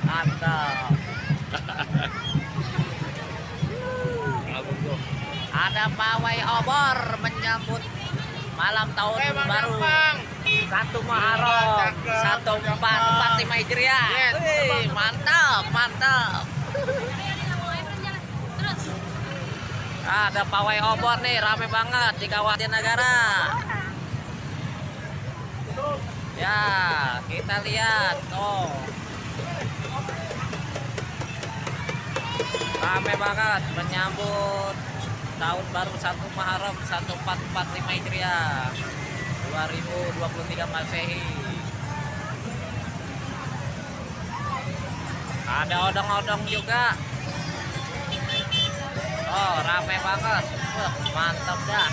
Mantap. Ada pawai obor menyambut malam tahun baru. Satu Muharram 1445 Hijriah. Wih, mantap, mantap. Ada pawai obor nih, rame banget di Kawasan Negara. Ya, kita lihat. Oh, rame banget menyambut tahun baru 1 Muharram 1445 Hijriah 2023 Masehi. Ada odong-odong juga. Oh, rame banget. Wah, mantap dah.